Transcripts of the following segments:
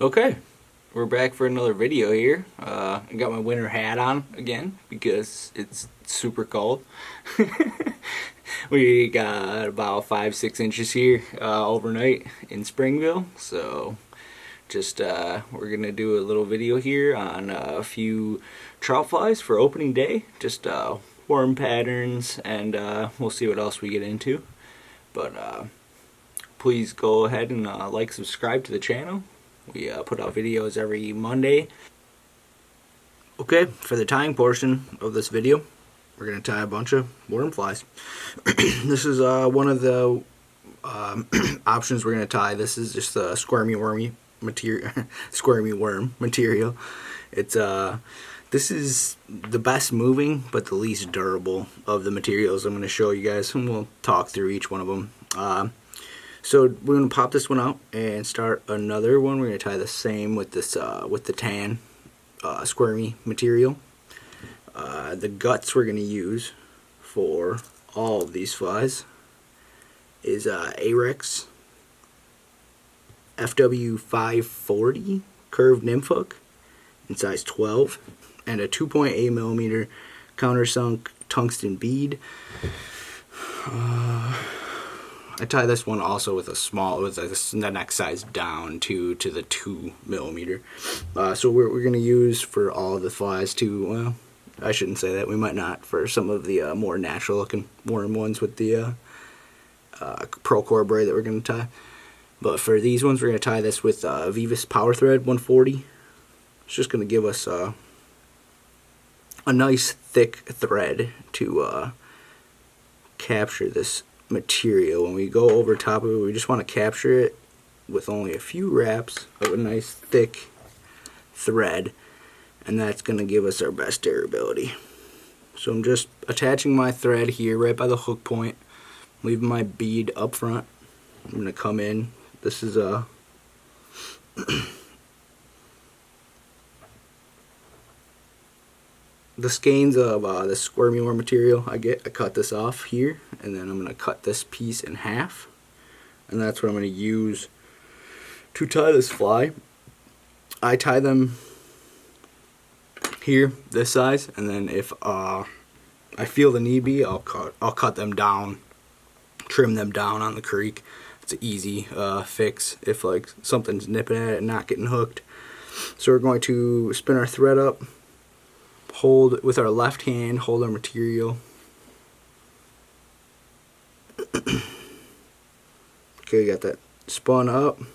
Okay, we're back for another video here. I got my winter hat on again because it's super cold. We got about 5-6 inches here overnight in Springville, so just we're gonna do a little video here on a few trout flies for opening day, just worm patterns, and we'll see what else we get into. But please go ahead and like, subscribe to the channel. We put out videos every Monday. Okay, for the tying portion of this video, we're going to tie a bunch of worm flies. This is one of the options we're going to tie. This is just the squirmy worm material. It's this is the best moving but the least durable of the materials I'm going to show you guys, and we'll talk through each one of them. So we're going to pop this one out and start another one. We're going to tie the same with this with the tan squirmy material. The guts we're going to use for all of these flies is Ahrex FW540 curved nymph hook in size 12 and a 2.8 millimeter countersunk tungsten bead. I tie this one also with a small, with the next size down to the 2 millimeter. So we're going to use for all the flies to, well, I shouldn't say that, we might not, for some of the more natural looking worm ones with the Pro Core braid that we're going to tie. But for these ones, we're going to tie this with Veevus Power Thread 140. It's just going to give us a nice thick thread to capture this material. When we go over top of it, we just want to capture it with only a few wraps of a nice thick thread, and that's going to give us our best durability. So I'm just attaching my thread here right by the hook point, leaving my bead up front. I'm going to come in. This is a the skeins of the squirmy worm material I cut this off here, and then I'm going to cut this piece in half, and that's what I'm going to use to tie this fly. I tie them here this size, and then if I feel the need be, I'll cut them down, trim them down on the creek. It's an easy fix if like something's nipping at it and not getting hooked. So we're going to spin our thread up, hold with our left hand, hold our material. Okay, got that spun up. I'm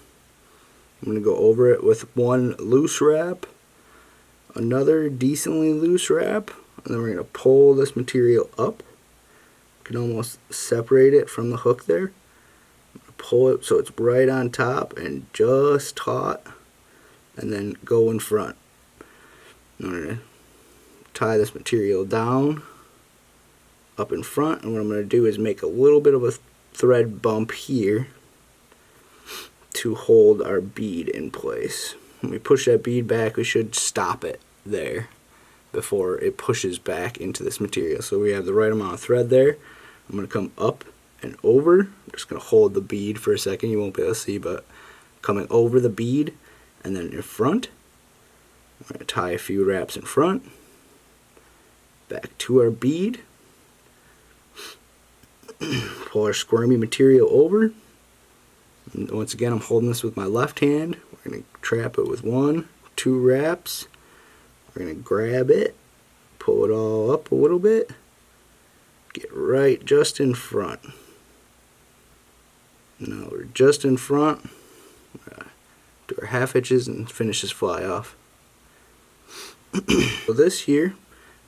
going to go over it with one loose wrap, another decently loose wrap, and then we're going to pull this material up. You can almost separate it from the hook there. Pull it so it's right on top and just taut, and then go in front. I'm going to tie this material down up in front, and what I'm going to do is make a little bit of a thread bump here to hold our bead in place. When we push that bead back, we should stop it there before it pushes back into this material. So we have the right amount of thread there. I'm going to come up and over. I'm just going to hold the bead for a second. You won't be able to see, but coming over the bead and then in front. I'm going to tie a few wraps in front. Back to our bead. Pull our squirmy material over. And once again, I'm holding this with my left hand. We're going to trap it with 1-2 wraps. We're going to grab it, pull it all up a little bit, get right just in front. Now we're just in front. Do our half hitches and finish this fly off. So this here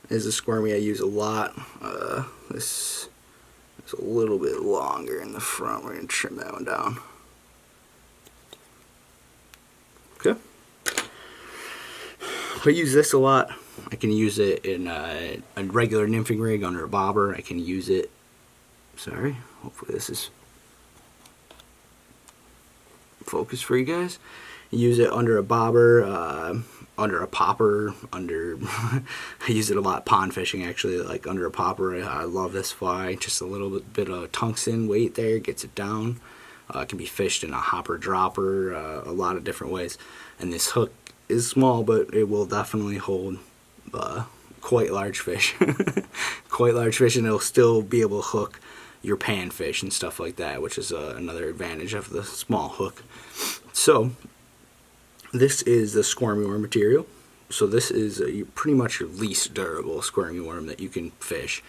is a squirmy I use a lot. This is a little bit longer in the front. We're going to trim that one down. Okay. I use this a lot. I can use it in a regular nymphing rig under a bobber. I can use it, sorry, hopefully this is focused for you guys. Use it under a bobber, under a popper, under I use it a lot pond fishing actually, like under a popper. I love this fly. Just a little bit of tungsten weight there gets it down. It can be fished in a hopper dropper, a lot of different ways. And this hook is small, but it will definitely hold quite large fish. Quite large fish, and it'll still be able to hook your panfish and stuff like that, which is another advantage of the small hook. So this is the squirmy worm material. So this is pretty much your least durable squirmy worm that you can fish.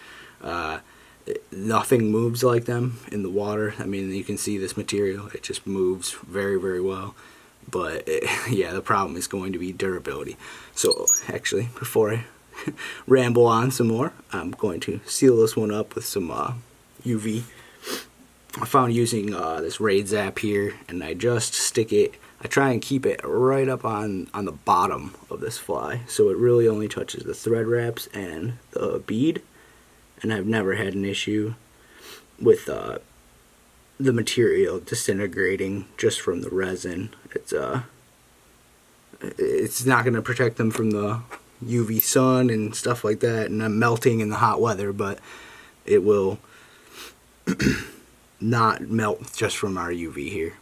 Nothing moves like them in the water. I mean, you can see this material, it just moves very, very well. But yeah, the problem is going to be durability. So actually, before I ramble on some more, I'm going to seal this one up with some UV. I found using this Raid Zap here, and I just stick it, I try and keep it right up on the bottom of this fly, so it really only touches the thread wraps and the bead, and I've never had an issue with the material disintegrating just from the resin. It's not going to protect them from the UV sun and stuff like that, and I'm melting in the hot weather, but it will not melt just from our UV here,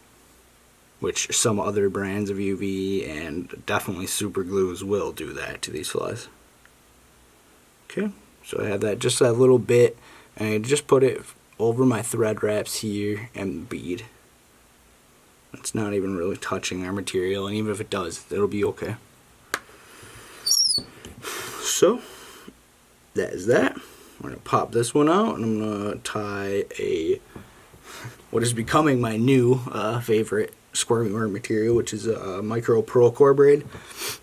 which some other brands of UV and definitely super glues will do that to these flies. Okay, so I have that, just that little bit, and I just put it over my thread wraps here and the bead. It's not even really touching our material, and even if it does, it'll be okay. So that is that. We're going to pop this one out, and I'm going to tie what is becoming my new favorite squirmy worm material, which is a micro pearl core braid.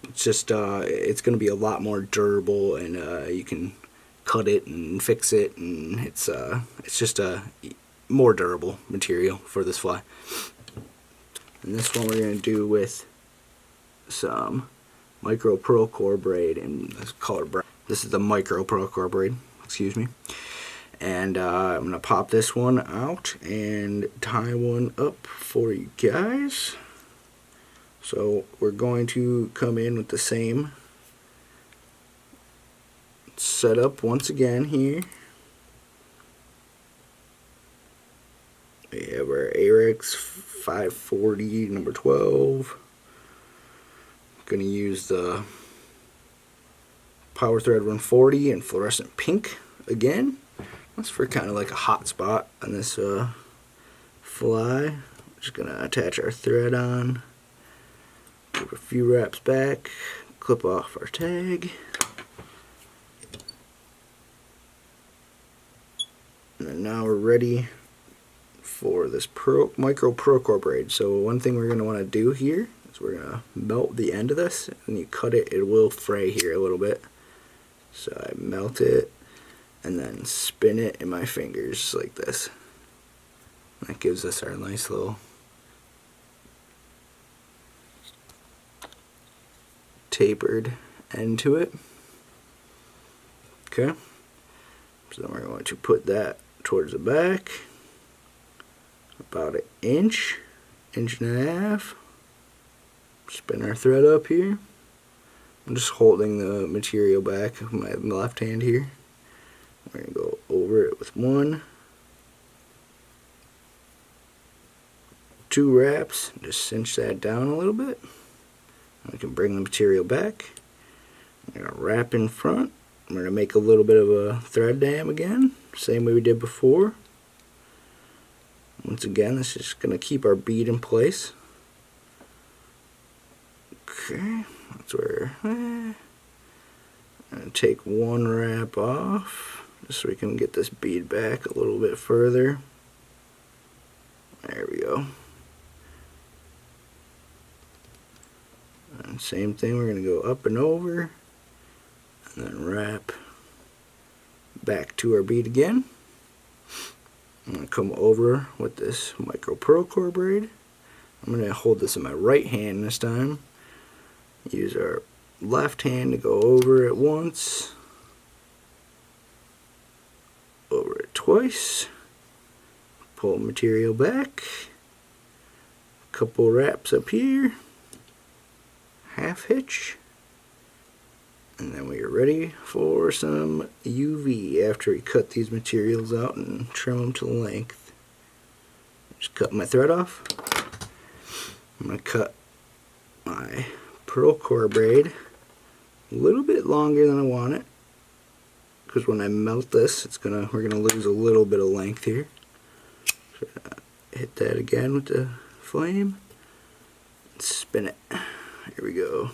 It's just it's going to be a lot more durable, and you can cut it and fix it, and it's just a more durable material for this fly. And this one we're going to do with some micro pearl core braid in this color brown. This is the micro pearl core braid, excuse me. And I'm going to pop this one out and tie one up for you guys. So we're going to come in with the same setup once again here. We have our Ahrex 540 number 12. Going to use the Power Thread 140 in fluorescent pink again. That's for kind of like a hot spot on this fly. Just going to attach our thread on, give a few wraps back, clip off our tag, and then now we're ready for this micro pearl core braid. So one thing we're going to want to do here is we're going to melt the end of this, and you cut it, it will fray here a little bit. So I melt it and then spin it in my fingers like this. That gives us our nice little tapered end to it. Okay, so then we're going to put that towards the back, about an inch and a half. Spin our thread up here. I'm just holding the material back with my left hand here. We're going to go over it with 1, 2 wraps, just cinch that down a little bit. We can bring the material back. I'm going to wrap in front. I'm going to make a little bit of a thread dam again, same way we did before. Once again, this is going to keep our bead in place. Okay, that's where I'm going to take 1 wrap off, just so we can get this bead back a little bit further. There we go. And same thing, we're going to go up and over, and then wrap back to our bead again. I'm going to come over with this micro pearl core braid. I'm going to hold this in my right hand this time. Use our left hand to go over it once, over it twice, pull material back, couple wraps up here, half hitch, and then we are ready for some UV after we cut these materials out and trim them to length. Just cut my thread off. I'm going to cut my pearl core braid a little bit longer than I want it, because when I melt this, we're gonna lose a little bit of length here. So, hit that again with the flame. Spin it. Here we go.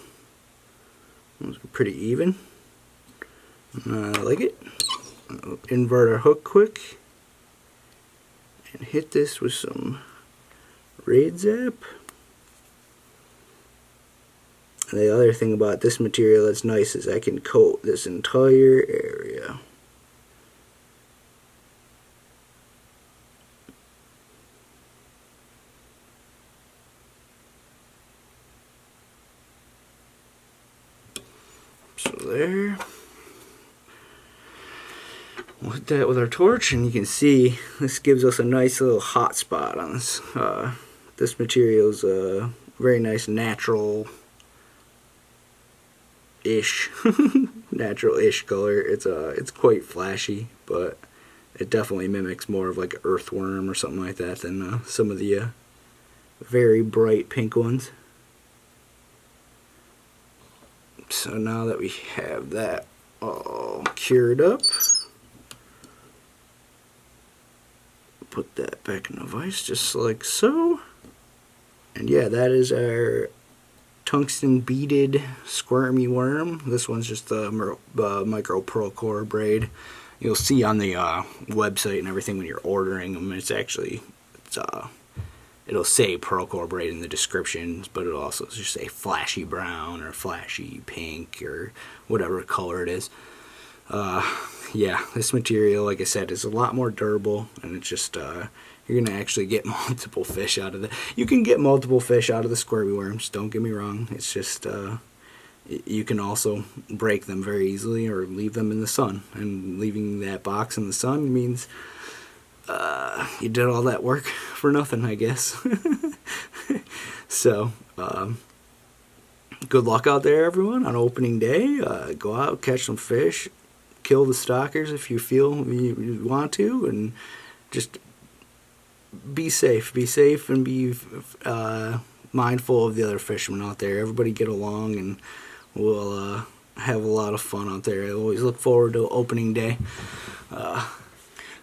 Those are pretty even. I like it. I'll invert our hook quick and hit this with some Braid Zap. And the other thing about this material that's nice is I can coat this entire area. So there. We'll hit that with our torch, and you can see this gives us a nice little hot spot on this. This material is a very nice natural-ish color. It's quite flashy, but it definitely mimics more of like an earthworm or something like that than some of the very bright pink ones. So now that we have that all cured up, put that back in the vise just like so. And yeah, that is our Tungsten Beaded Squirmy Worm. This one's just the micro pearl core braid. You'll see on the website and everything when you're ordering them, it'll say pearl core braid in the descriptions, but it'll also just say flashy brown or flashy pink or whatever color it is. Yeah, this material, like I said, is a lot more durable, and it's just you're gonna actually get multiple fish out of it. You can get multiple fish out of the squirmy worms, don't get me wrong. It's just you can also break them very easily or leave them in the sun, and leaving that box in the sun means you did all that work for nothing, I guess. So good luck out there, everyone, on opening day. Go out, catch some fish, kill the stalkers if you feel you want to, and just be safe. Be safe and be mindful of the other fishermen out there. Everybody get along, and we'll have a lot of fun out there. I always look forward to opening day.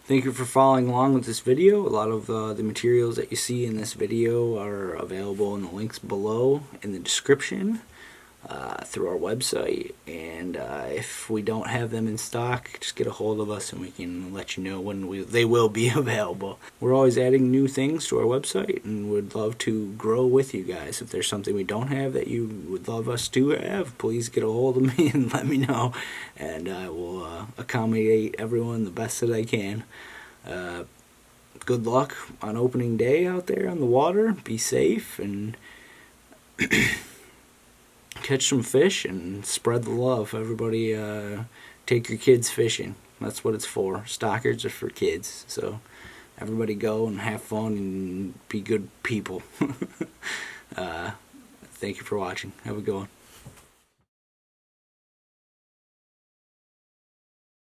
Thank you for following along with this video. A lot of the materials that you see in this video are available in the links below in the description through our website. And if we don't have them in stock, just get a hold of us and we can let you know when they will be available. We're always adding new things to our website and would love to grow with you guys. If there's something we don't have that you would love us to have, please get a hold of me and let me know, and I will accommodate everyone the best that I can. Good luck on opening day out there on the water. Be safe and catch some fish and spread the love. Everybody take your kids fishing. That's what it's for. Stalkers are for kids. So everybody go and have fun and be good people. Thank you for watching. Have a good one.